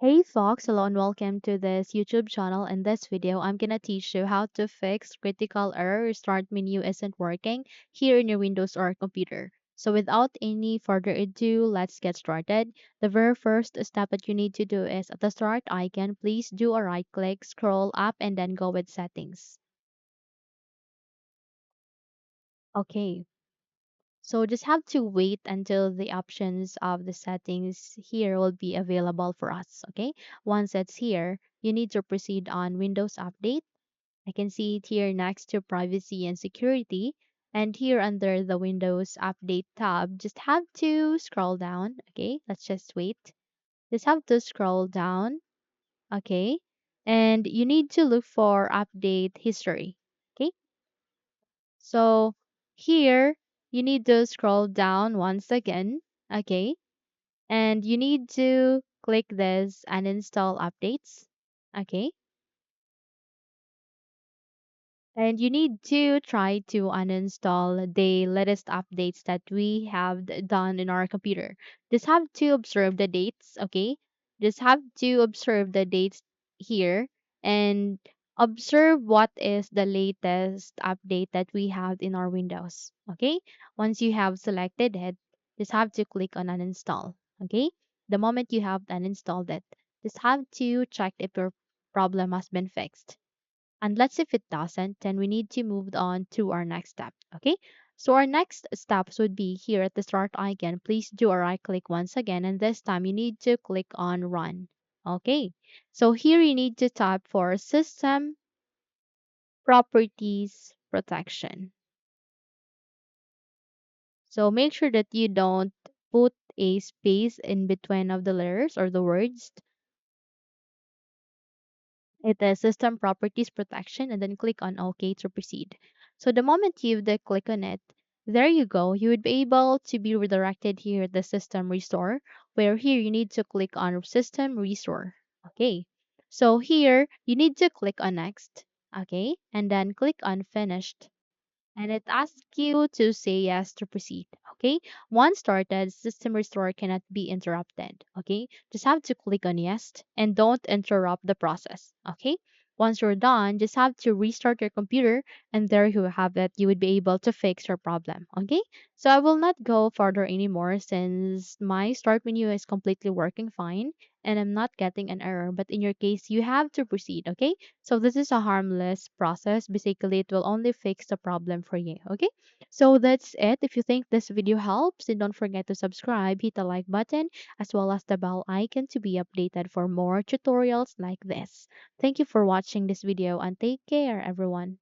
Hey folks, hello and welcome to this YouTube channel. In this video, I'm gonna teach you how to fix critical error your start menu isn't working here in your Windows or computer. So without any further ado, let's get started. The very first step that you need to do is at the start icon, please do a right click, scroll up and then go with settings. Okay, so just have to wait until the options of the settings here will be available for us. Okay. Once it's here, you need to proceed on Windows Update. I can see it here next to Privacy and Security. And here under the Windows Update tab, just have to scroll down. Okay. Let's just wait. Just have to scroll down. Okay. And you need to look for Update History. Okay. So here you need to scroll down once again. Okay. And you need to click this uninstall updates. Okay. And you need to try to uninstall the latest updates that we have done in our computer. Just have to observe the dates, okay? Just have to observe the dates here and observe what is the latest update that we have in our Windows, okay? Once you have selected it, just have to click on uninstall, okay? The moment you have uninstalled it, just have to check if your problem has been fixed. And let's if it doesn't, then we need to move on to our next step. Okay. So our next steps would be here at the start icon. Please do a right click once again. And this time you need to click on run. Okay. So here you need to type for system properties protection. So make sure that you don't put a space in between of the letters or the words. It is System Properties Protection and then click on OK to proceed. So the moment you click on it, there you go. You would be able to be redirected here at the System Restore, where here you need to click on System Restore. Okay. So here you need to click on Next. Okay. And then click on Finished and it asks you to say yes to proceed. Okay. Once started, system restore cannot be interrupted. Okay. Just have to click on yes and don't interrupt the process. Okay. Once you're done, just have to restart your computer and there you have it. You would be able to fix your problem. Okay. So I will not go further anymore since my start menu is completely working fine and I'm not getting an error. But in your case, you have to proceed. Okay. So this is a harmless process. Basically, it will only fix the problem for you. Okay. So that's it. If you think this video helps, then don't forget to subscribe, hit the like button, as well as the bell icon to be updated for more tutorials like this. Thank you for watching this video and take care, everyone.